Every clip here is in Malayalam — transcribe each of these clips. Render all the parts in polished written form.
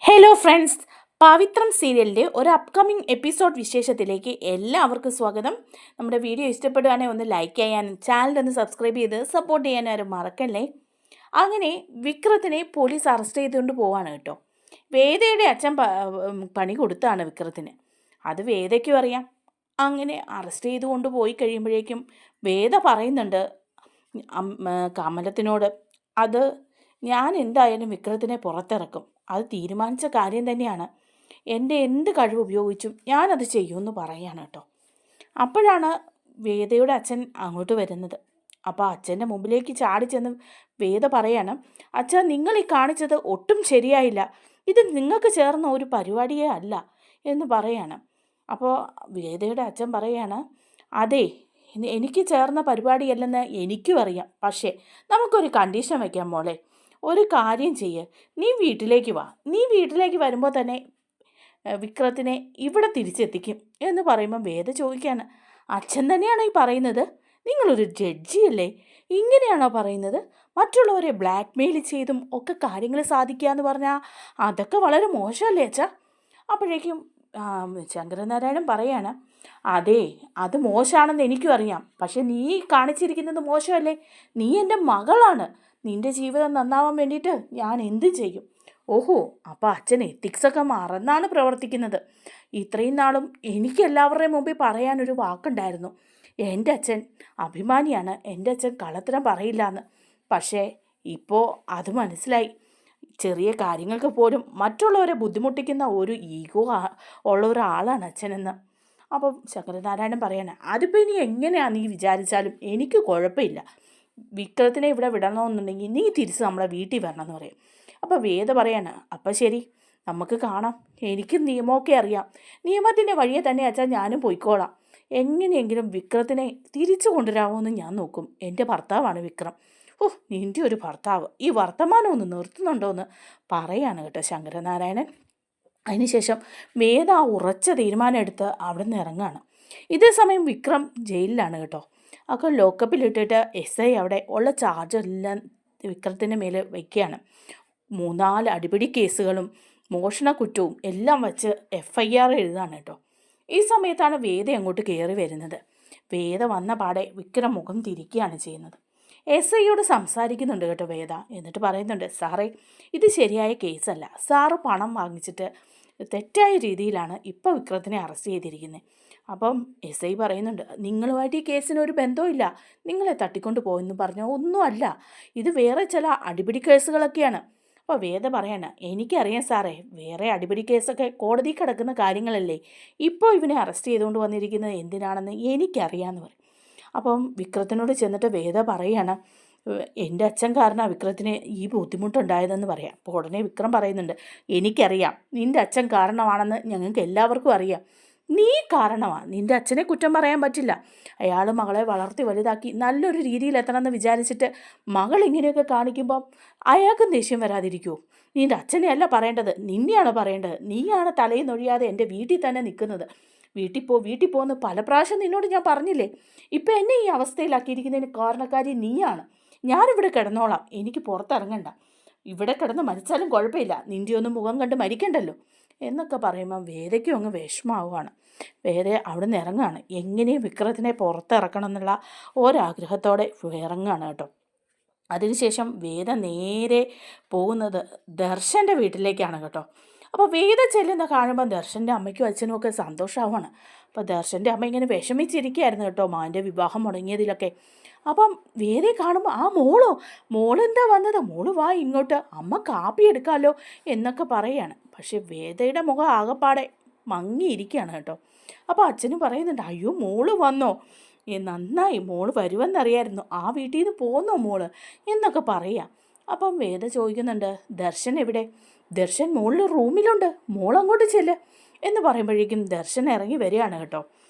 ഹലോ ഫ്രണ്ട്സ്, പവിത്രം സീരിയലിൻ്റെ ഒരു അപ്കമിങ് എപ്പിസോഡ് വിശേഷത്തിലേക്ക് എല്ലാവർക്കും സ്വാഗതം. നമ്മുടെ വീഡിയോ ഇഷ്ടപ്പെടുകയാണെങ്കിൽ ഒന്ന് ലൈക്ക് ചെയ്യാനും ചാനൽ സബ്സ്ക്രൈബ് ചെയ്ത് സപ്പോർട്ട് ചെയ്യാനും ആരും മറക്കല്ലേ. അങ്ങനെ വിക്രത്തിനെ പോലീസ് അറസ്റ്റ് ചെയ്തുകൊണ്ട് പോവാണ് കേട്ടോ. വേദയുടെ അച്ഛൻ പണി കൊടുത്താണ് വിക്രത്തിന്. അത് വേദയ്ക്കും അറിയാം. അങ്ങനെ അറസ്റ്റ് ചെയ്തുകൊണ്ട് പോയി കഴിയുമ്പോഴേക്കും വേദ പറയുന്നുണ്ട് കമലത്തിനോട്, അത് ഞാൻ എന്തായാലും വിക്രത്തിനെ പുറത്തിറക്കും. അത് തീരുമാനിച്ച കാര്യം തന്നെയാണ്. എൻ്റെ എന്ത് കഴിവ് ഉപയോഗിച്ചും ഞാനത് ചെയ്യുമെന്ന് പറയാണ് കേട്ടോ. അപ്പോഴാണ് വേദയുടെ അച്ഛൻ അങ്ങോട്ട് വരുന്നത്. അപ്പോൾ അച്ഛൻ്റെ മുമ്പിലേക്ക് ചാടി ചെന്ന് വേദ പറയാണ്, അച്ഛാ, നിങ്ങൾ ഈ കാണിച്ചത് ഒട്ടും ശരിയായില്ല. ഇത് നിങ്ങൾക്ക് ചേർന്ന ഒരു പരിപാടിയേ അല്ല എന്ന് പറയാണ്. അപ്പോൾ വേദയുടെ അച്ഛൻ പറയാണ്, അതെ, എനിക്ക് ചേർന്ന പരിപാടിയല്ലെന്ന് എനിക്കും അറിയാം. പക്ഷേ നമുക്കൊരു കണ്ടീഷൻ വയ്ക്കാം മോളെ. ഒരു കാര്യം ചെയ്യ്, നീ വീട്ടിലേക്ക് വാ. നീ വീട്ടിലേക്ക് വരുമ്പോൾ തന്നെ വിക്രത്തിനെ ഇവിടെ തിരിച്ചെത്തിക്കും എന്ന് പറയുമ്പം വേദ ചോദിക്കുകയാണ്, അച്ഛൻ തന്നെയാണോ ഈ പറയുന്നത്? നിങ്ങളൊരു ജഡ്ജിയല്ലേ? ഇങ്ങനെയാണോ പറയുന്നത്? മറ്റുള്ളവരെ ബ്ലാക്ക് മെയിൽ ചെയ്തും ഒക്കെ കാര്യങ്ങൾ സാധിക്കുക എന്ന് പറഞ്ഞാൽ അതൊക്കെ വളരെ മോശമല്ലേ അച്ഛാ? അപ്പോഴേക്കും ശങ്കരനാരായണൻ പറയാണ്, അതെ, അത് മോശമാണെന്ന് എനിക്കും അറിയാം. പക്ഷെ നീ കാണിച്ചിരിക്കുന്നത് മോശമല്ലേ? നീ എൻ്റെ മകളാണ്. നിൻ്റെ ജീവിതം നന്നാവാൻ വേണ്ടിയിട്ട് ഞാൻ എന്ത് ചെയ്യും? ഓഹോ, അപ്പോൾ അച്ഛൻ എത്തിക്സൊക്കെ മറന്നാണ് പ്രവർത്തിക്കുന്നത്. ഇത്രയും നാളും എനിക്ക് എല്ലാവരുടെയും മുമ്പിൽ പറയാനൊരു വാക്കുണ്ടായിരുന്നു, എൻ്റെ അച്ഛൻ അഭിമാനിയാണ്, എൻ്റെ അച്ഛൻ കള്ളത്തരം പറയില്ല എന്ന്. പക്ഷേ ഇപ്പോൾ അത് മനസ്സിലായി. ചെറിയ കാര്യങ്ങൾക്ക് പോലും മറ്റുള്ളവരെ ബുദ്ധിമുട്ടിക്കുന്ന ഒരു ഈഗോ ഉള്ള ഒരാളാണ് അച്ഛനെന്ന്. അപ്പം ശങ്കരനാരായണൻ പറയാണ്, അതിപ്പോൾ ഇനി എങ്ങനെയാണ് നീ വിചാരിച്ചാലും എനിക്ക് കുഴപ്പമില്ല. വിക്രത്തിനെ ഇവിടെ വിടണമെന്നുണ്ടെങ്കിൽ നീ തിരിച്ച് നമ്മളെ വീട്ടിൽ വരണം എന്ന് പറയും. അപ്പോൾ വേദ പറയാണ്, അപ്പം ശരി, നമുക്ക് കാണാം. എനിക്ക് നിയമമൊക്കെ അറിയാം. നിയമത്തിൻ്റെ വഴിയെ തന്നെ അച്ഛാ ഞാനും പോയിക്കോളാം. എങ്ങനെയെങ്കിലും വിക്രത്തിനെ തിരിച്ചു കൊണ്ടുവരാമോയെന്ന് ഞാൻ നോക്കും. എൻ്റെ ഭർത്താവാണ് വിക്രം. ഓ, നിൻ്റെ ഒരു ഭർത്താവ് ഈ വർത്തമാനം ഒന്ന് നിർത്തുന്നുണ്ടോ എന്ന് പറയാണ് കേട്ടോ ശങ്കരനാരായണൻ. അതിനുശേഷം വേദ ഉറച്ച തീരുമാനം എടുത്ത് അവിടെ നിന്ന് ഇറങ്ങുകയാണ്. ഇതേ സമയം വിക്രം ജയിലിലാണ് കേട്ടോ. അപ്പോൾ ലോക്കപ്പിലിട്ടിട്ട് SI അവിടെ ഉള്ള ചാർജെല്ലാം വിക്രത്തിൻ്റെ മേലെ വയ്ക്കുകയാണ്. 3-4 അടിപിടി കേസുകളും മോഷണക്കുറ്റവും എല്ലാം വച്ച് FIR എഴുതാണ് കേട്ടോ. ഈ സമയത്താണ് വേദ അങ്ങോട്ട് കയറി വരുന്നത്. വേദ വന്ന പാടെ വിക്രം മുഖം തിരിക്കുകയാണ് ചെയ്യുന്നത്. SIയോട് സംസാരിക്കുന്നുണ്ട് കേട്ടോ വേദ. എന്നിട്ട് പറയുന്നുണ്ട്, സാറേ, ഇത് ശരിയായ കേസല്ല. സാറ് പണം വാങ്ങിച്ചിട്ട് തെറ്റായ രീതിയിലാണ് ഇപ്പോൾ വിക്രത്തിനെ അറസ്റ്റ് ചെയ്തിരിക്കുന്നത്. അപ്പം SI പറയുന്നുണ്ട്, നിങ്ങളുമായിട്ട് ഈ കേസിന് ഒരു ബന്ധവുമില്ല, നിങ്ങളെ തട്ടിക്കൊണ്ട് പോയെന്ന് പറഞ്ഞാൽ ഒന്നുമല്ല, ഇത് വേറെ ചില അടിപിടി കേസുകളൊക്കെയാണ്. അപ്പോൾ വേദ പറയാണ്, എനിക്കറിയാം സാറേ, വേറെ അടിപിടി കേസൊക്കെ കോടതി കിടക്കുന്ന കാര്യങ്ങളല്ലേ. ഇപ്പോൾ ഇവനെ അറസ്റ്റ് ചെയ്തുകൊണ്ട് വന്നിരിക്കുന്നത് എന്തിനാണെന്ന് എനിക്കറിയാമെന്ന് പറയും. അപ്പം വിക്രത്തിനോട് ചെന്നിട്ട് വേദ പറയാണ്, എൻ്റെ അച്ഛൻ കാരണമാണ് വിക്രത്തിന് ഈ ബുദ്ധിമുട്ടുണ്ടായതെന്ന് പറയാം. അപ്പോൾ ഉടനെ വിക്രം പറയുന്നുണ്ട്, എനിക്കറിയാം, നിൻ്റെ അച്ഛൻ കാരണമാണെന്ന് ഞങ്ങൾക്ക് എല്ലാവർക്കും അറിയാം. നീ കാരണമാണ്. നിൻ്റെ അച്ഛനെ കുറ്റം പറയാൻ പറ്റില്ല. അയാൾ മകളെ വളർത്തി വലുതാക്കി നല്ലൊരു രീതിയിൽ എത്തണമെന്ന് വിചാരിച്ചിട്ട് മകൾ ഇങ്ങനെയൊക്കെ കാണിക്കുമ്പം അയാൾക്കും ദേഷ്യം വരാതിരിക്കുമോ? നിൻ്റെ അച്ഛനെ അല്ല പറയേണ്ടത്, നിന്നെയാണ് പറയേണ്ടത്. നീയാണ് തലയിൽ നൊഴിയാതെ എൻ്റെ വീട്ടിൽ തന്നെ നിൽക്കുന്നത്. വീട്ടിൽ പോകുന്ന പല പ്രാവശ്യം നിന്നോട് ഞാൻ പറഞ്ഞില്ലേ? ഇപ്പം എന്നെ ഈ അവസ്ഥയിലാക്കിയിരിക്കുന്നതിന് കാരണക്കാരി നീയാണ്. ഞാനിവിടെ കിടന്നോളാം, എനിക്ക് പുറത്തിറങ്ങണ്ട. ഇവിടെ കിടന്ന് മരിച്ചാലും കുഴപ്പമില്ല, നിൻ്റെ ഒന്നും മുഖം കണ്ട് മരിക്കണ്ടല്ലോ എന്നൊക്കെ പറയുമ്പം വേദയ്ക്കും അങ്ങ് വിഷമാവുകയാണ്. വേദ അവിടെ നിന്ന് ഇറങ്ങുകയാണ്. എങ്ങനെയും വിക്രത്തിനെ പുറത്തിറക്കണം എന്നുള്ള ഒരാഗ്രഹത്തോടെ ഇറങ്ങുകയാണ് കേട്ടോ. അതിനുശേഷം വേദ നേരെ പോകുന്നത് ദർശൻ്റെ വീട്ടിലേക്കാണ് കേട്ടോ. അപ്പോൾ വേദ ചെല്ലുന്ന കാണുമ്പോൾ ദർശൻ്റെ അമ്മയ്ക്കും അച്ഛനും ഒക്കെ സന്തോഷമാവാണ്. അപ്പോൾ ദർശൻ്റെ അമ്മ ഇങ്ങനെ വിഷമിച്ചിരിക്കുകയായിരുന്നു കേട്ടോ, മാൻ്റെ വിവാഹം മുടങ്ങിയതിലൊക്കെ. അപ്പം വേദയെ കാണുമ്പോൾ, ആ മോളെന്താ വന്നത്? മോള് വാ ഇങ്ങോട്ട്, അമ്മ കാപ്പി എടുക്കാമല്ലോ എന്നൊക്കെ പറയുകയാണ്. പക്ഷേ വേദയുടെ മുഖം ആകെപ്പാടെ മങ്ങിയിരിക്കുകയാണ് കേട്ടോ. അപ്പോൾ അച്ഛനും പറയുന്നുണ്ട്, അയ്യോ, മോള് വന്നോ? നന്നായി, മോള് വരുമെന്നറിയായിരുന്നു. ആ വീട്ടിൽ നിന്ന് പോന്നോ മോള് എന്നൊക്കെ പറയാം. അപ്പം വേദ ചോദിക്കുന്നുണ്ട്, ദർശൻ എവിടെ? ദർശൻ മോളിൽ റൂമിലുണ്ട്, മോളങ്ങോട്ട് ചെല്ല് എന്ന് പറയുമ്പോഴേക്കും ദർശൻ ഇറങ്ങി വരികയാണ് കേട്ടോ.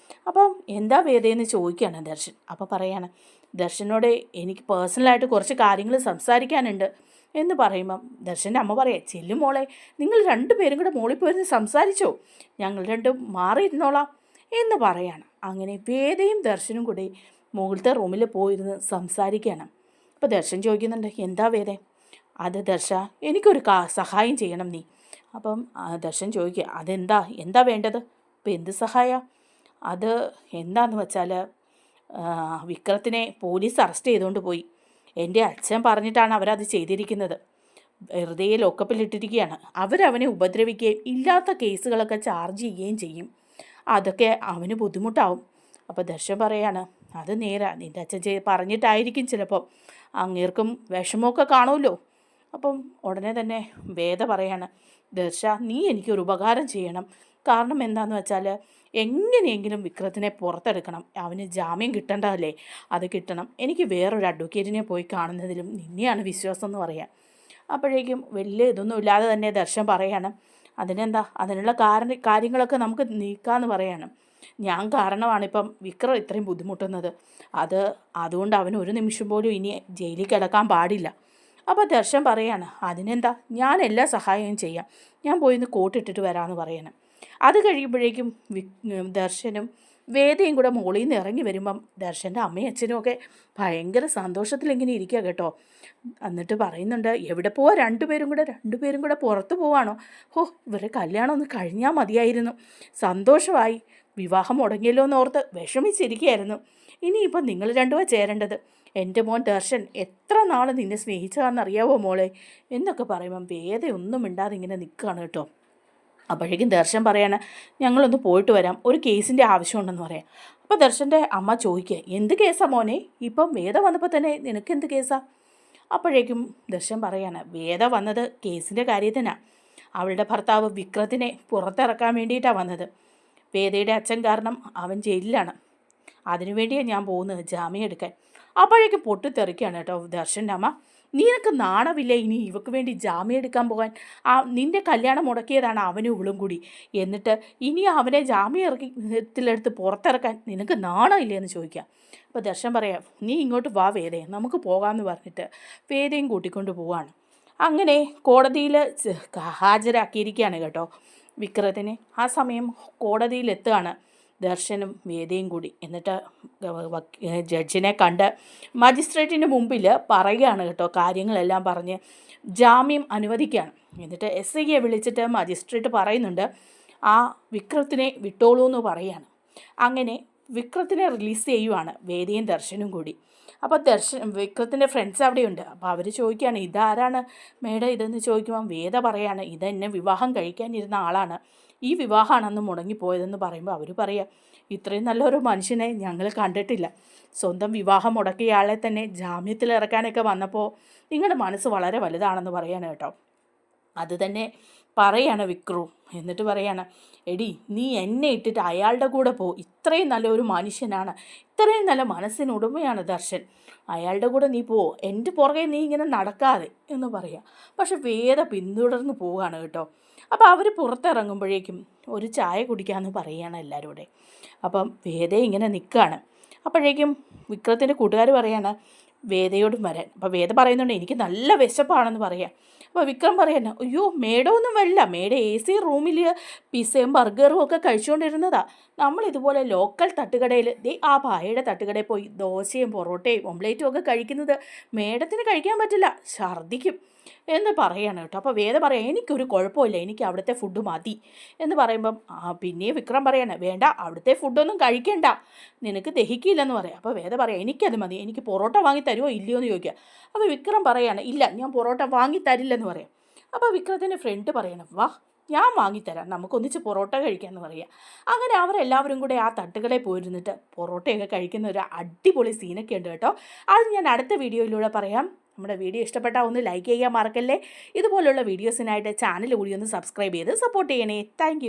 അപ്പം എന്താ വേദയെന്ന് ചോദിക്കുകയാണ് ദർശൻ. അപ്പോൾ പറയാണ്, ദർശനോട് എനിക്ക് പേഴ്സണലായിട്ട് കുറച്ച് കാര്യങ്ങൾ സംസാരിക്കാനുണ്ട് എന്ന് പറയുമ്പം ദർശൻ്റെ അമ്മ പറയാം, ചെല്ലും മോളെ, നിങ്ങൾ 2 പേരും കൂടെ മോളിൽ പോയിരുന്ന് സംസാരിച്ചോ, ഞങ്ങൾ രണ്ടും മാറിയിരുന്നോളാം എന്ന് പറയാണ്. അങ്ങനെ വേദയും ദർശനും കൂടി മുകളിലത്തെ റൂമിൽ പോയിരുന്ന് സംസാരിക്കുകയാണ്. അപ്പോൾ ദർശൻ ചോദിക്കുന്നുണ്ട്, എന്താ വേദ? അത് ദർശ, എനിക്കൊരു സഹായം ചെയ്യണം നീ. അപ്പം ദർശൻ ചോദിക്കുക, എന്താ വേണ്ടത്? ഇപ്പം എന്ത് സഹായം? അത് എന്താന്ന് വെച്ചാൽ വിക്രത്തിനെ പോലീസ് അറസ്റ്റ് ചെയ്തുകൊണ്ട് പോയി. എൻ്റെ അച്ഛൻ പറഞ്ഞിട്ടാണ് അവരത് ചെയ്തിരിക്കുന്നത്. വെറുതെ ലോക്കപ്പിലിട്ടിരിക്കുകയാണ്. അവരവനെ ഉപദ്രവിക്കുകയും ഇല്ലാത്ത കേസുകളൊക്കെ ചാർജ് ചെയ്യുകയും ചെയ്യും. അതൊക്കെ അവന് ബുദ്ധിമുട്ടാവും. അപ്പോൾ ദർശൻ പറയാണ്, അത് നേരാ, നിൻ്റെ അച്ഛൻ പറഞ്ഞിട്ടായിരിക്കും ചിലപ്പം. അങ്ങേർക്കും വിഷമമൊക്കെ കാണുമല്ലോ. അപ്പം ഉടനെ തന്നെ വേദ പറയാണ്, ദർശ, നീ എനിക്കൊരു ഉപകാരം ചെയ്യണം. കാരണം എന്താണെന്ന് വെച്ചാൽ എങ്ങനെയെങ്കിലും വിക്രത്തിനെ പുറത്തെടുക്കണം. അവന് ജാമ്യം കിട്ടേണ്ടതല്ലേ, അത് കിട്ടണം. എനിക്ക് വേറൊരു അഡ്വക്കേറ്റിനെ പോയി കാണുന്നതിലും നിന്നെയാണ് വിശ്വാസം എന്ന് പറയാം. അപ്പോഴേക്കും വലിയ ഇതൊന്നും ഇല്ലാതെ തന്നെ ദർശൻ പറയാണ്, അതിനെന്താ, അതിനുള്ള കാര്യങ്ങളൊക്കെ നമുക്ക് നീക്കാമെന്ന് പറയാണ്. ഞാൻ കാരണമാണിപ്പം വിക്രം ഇത്രയും ബുദ്ധിമുട്ടുന്നത്. അതുകൊണ്ട് അവന് ഒരു നിമിഷം പോലും ഇനി ജയിലിൽ കിടക്കാൻ പാടില്ല. അപ്പോൾ ദർശൻ പറയാണ്, അതിനെന്താ, ഞാൻ എല്ലാ സഹായവും ചെയ്യാം. ഞാൻ പോയി ഒന്ന് കോട്ടിട്ടിട്ട് വരാമെന്ന് പറയണം. അത് കഴിയുമ്പോഴേക്കും ദർശനും വേദയും കൂടെ മുകളിൽ നിന്ന് ഇറങ്ങി വരുമ്പം ദർശൻ്റെ അമ്മയും അച്ഛനും ഒക്കെ ഭയങ്കര സന്തോഷത്തിലിങ്ങനെ ഇരിക്കുക കേട്ടോ. എന്നിട്ട് പറയുന്നുണ്ട്, എവിടെ പോവാ രണ്ടുപേരും കൂടെ പുറത്ത് പോവാണോ? ഇവരുടെ കല്യാണം ഒന്ന് കഴിഞ്ഞാൽ മതിയായിരുന്നു. സന്തോഷമായി, വിവാഹം മുടങ്ങിയല്ലോ എന്നോർത്ത് വിഷമിച്ചിരിക്കുകയായിരുന്നു. ഇനിയിപ്പം നിങ്ങൾ രണ്ടുപേർ ചേരേണ്ടത്. എൻ്റെ മോൻ ദർശൻ എത്ര നാൾ നിന്നെ സ്നേഹിച്ചതാണെന്നറിയാവോ മോളെ എന്നൊക്കെ പറയുമ്പം വേദയൊന്നും മിണ്ടാതെ ഇങ്ങനെ നിൽക്കുകയാണ് കേട്ടോ. അപ്പോഴേക്കും ദർശൻ പറയാണ്, ഞങ്ങളൊന്ന് പോയിട്ട് വരാം, ഒരു കേസിൻ്റെ ആവശ്യമുണ്ടെന്ന് പറയാം. അപ്പോൾ ദർശൻ്റെ അമ്മ ചോദിക്കുക, എന്ത് കേസാണ് മോനെ? ഇപ്പം വേദ വന്നപ്പോൾ തന്നെ നിനക്ക് എന്ത് കേസാണ്? അപ്പോഴേക്കും ദർശൻ പറയാണ്, വേദ വന്നത് കേസിൻ്റെ കാര്യത്തിനാണ്. അവളുടെ ഭർത്താവ് വിക്രത്തിനെ പുറത്തിറക്കാൻ വേണ്ടിയിട്ടാണ് വന്നത്. വേദയുടെ അച്ഛൻ കാരണം അവൻ ജയിലിലാണ്. അതിനുവേണ്ടിയാണ് ഞാൻ പോകുന്നത്, ജാമ്യം എടുക്കാൻ. അപ്പോഴേക്കും പൊട്ടിത്തെറിക്കുകയാണ് കേട്ടോ ദർശൻ്റെ അമ്മ. നിനക്ക് നാണമില്ല ഇനി ഇവക്ക് വേണ്ടി ജാമ്യം എടുക്കാൻ പോകാൻ? നിൻ്റെ കല്യാണം മുടക്കിയതാണ് അവനും ഇവളും കൂടി. എന്നിട്ട് ഇനി അവനെ ജാമ്യത്തിലെടുത്ത് പുറത്തിറക്കാൻ നിനക്ക് നാണമില്ല എന്ന് ചോദിക്കാം. അപ്പോൾ ദർശൻ പറയാം, നീ ഇങ്ങോട്ട് വാ വേദയെ, നമുക്ക് പോകാമെന്ന് പറഞ്ഞിട്ട് വേദയും കൂട്ടിക്കൊണ്ട് പോവാണ്. അങ്ങനെ കോടതിയിൽ ഹാജരാക്കിയിരിക്കുകയാണ് കേട്ടോ വിക്രത്തിനെ. ആ സമയം കോടതിയിലെത്തുകയാണ് ദർശനും വേദയും കൂടി. എന്നിട്ട് ജഡ്ജിനെ കണ്ട് മജിസ്ട്രേറ്റിന് മുമ്പിൽ പറയുകയാണ് കേട്ടോ, കാര്യങ്ങളെല്ലാം പറഞ്ഞ് ജാമ്യം അനുവദിക്കുകയാണ്. എന്നിട്ട് SIയെ വിളിച്ചിട്ട് മജിസ്ട്രേറ്റ് പറയുന്നുണ്ട്, ആ വിക്രത്തിനെ വിട്ടോളൂ എന്ന് പറയാണ്. അങ്ങനെ വിക്രത്തിനെ റിലീസ് ചെയ്യുവാണ് വേദയും ദർശനും കൂടി. അപ്പോൾ വിക്രത്തിൻ്റെ ഫ്രണ്ട്സ് അവിടെയുണ്ട്. അപ്പോൾ അവർ ചോദിക്കുകയാണ്, ഇതാരാണ് മേഡം ഇതെന്ന് ചോദിക്കുമ്പോൾ വേദ പറയാണ്, ഇതെന്നെ വിവാഹം കഴിക്കാനിരുന്ന ആളാണ്, ഈ വിവാഹമാണ് അന്ന് മുടങ്ങിപ്പോയതെന്ന് പറയുമ്പോൾ അവർ പറയുക, ഇത്രയും നല്ലൊരു മനുഷ്യനെ ഞങ്ങൾ കണ്ടിട്ടില്ല. സ്വന്തം വിവാഹം മുടക്കിയ ആളെ തന്നെ ജാമ്യത്തിൽ ഇറക്കാനൊക്കെ വന്നപ്പോൾ നിങ്ങളുടെ മനസ്സ് വളരെ വലുതാണെന്ന് പറയാണ് കേട്ടോ. അത് തന്നെ പറയാണ് വിക്രു. എന്നിട്ട് പറയാണ്, എടി നീ എന്നെ ഇട്ടിട്ട് അയാളുടെ കൂടെ പോ, ഇത്രയും നല്ലൊരു മനുഷ്യനാണ്, ഇത്രയും നല്ല മനസ്സിനുടമയാണ് ദർശൻ, അയാളുടെ കൂടെ നീ പോ, എൻ്റെ പുറകെ നീ ഇങ്ങനെ നടക്കാതെ എന്ന് പറയാം. പക്ഷെ വേദ പിന്തുടർന്ന് പോവുകയാണ് കേട്ടോ. അപ്പോൾ അവർ പുറത്തിറങ്ങുമ്പോഴേക്കും ഒരു ചായ കുടിക്കാമെന്ന് പറയുകയാണ് എല്ലാവരുടെ. അപ്പം വേദ ഇങ്ങനെ നിൽക്കുകയാണ്. അപ്പോഴേക്കും വിക്രത്തിൻ്റെ കൂട്ടുകാർ പറയാണ് വേദയോടും വരാൻ. അപ്പോൾ വേദ പറയുന്നുണ്ട്, എനിക്ക് നല്ല വിശപ്പാണെന്ന് പറയാം. അപ്പോൾ വിക്രം പറയണം, അയ്യോ മേഡമൊന്നും വരില്ല, മേഡം AC റൂമിൽ പിസയും ബർഗറും ഒക്കെ കഴിച്ചുകൊണ്ടിരുന്നതാണ്. നമ്മളിതുപോലെ ലോക്കൽ തട്ടുകടയിൽ ആ പായയുടെ തട്ടുകടയിൽ പോയി ദോശയും പൊറോട്ടയും ഓംലേറ്റും ഒക്കെ കഴിക്കുന്നത് മേഡത്തിന് കഴിക്കാൻ പറ്റില്ല, ഛർദ്ദിക്കും എന്ന് പറയാണ് കേട്ടോ. അപ്പോൾ വേദ പറയാം, എനിക്കൊരു കുഴപ്പമില്ല, എനിക്ക് അവിടുത്തെ ഫുഡ് മതി എന്ന് പറയുമ്പം പിന്നെ വിക്രം പറയാണ്, വേണ്ട അവിടുത്തെ ഫുഡൊന്നും കഴിക്കണ്ട, നിനക്ക് ദഹിക്കില്ലെന്ന് പറയാം. അപ്പോൾ വേദ പറയാം, എനിക്കത് മതി, എനിക്ക് പൊറോട്ട വാങ്ങി തരുമോ ഇല്ലയോ എന്ന് ചോദിക്കുക. അപ്പോൾ വിക്രം പറയാണ്, ഇല്ല ഞാൻ പൊറോട്ട വാങ്ങി തരില്ലെന്ന് പറയാം. അപ്പോൾ വിക്രത്തിൻ്റെ ഫ്രണ്ട് പറയണം, വാ ഞാൻ വാങ്ങിത്തരാം, നമുക്കൊന്നിച്ച് പൊറോട്ട കഴിക്കാമെന്ന് പറയാം. അങ്ങനെ അവരെല്ലാവരും കൂടെ ആ തട്ടുകടയിൽ പോയിരുന്നിട്ട് പൊറോട്ടയൊക്കെ കഴിക്കുന്ന ഒരു അടിപൊളി സീനൊക്കെ ഉണ്ട് കേട്ടോ. അത് ഞാൻ അടുത്ത വീഡിയോയിലൂടെ പറയാം. നമ്മുടെ വീഡിയോ ഇഷ്ടപ്പെട്ടാൽ ഒന്ന് ലൈക്ക് ചെയ്യാൻ മറക്കല്ലേ. ഇതുപോലുള്ള വീഡിയോസിനായിട്ട് ചാനൽ കൂടി ഒന്ന് സബ്സ്ക്രൈബ് ചെയ്ത് സപ്പോർട്ട് ചെയ്യണേ. താങ്ക്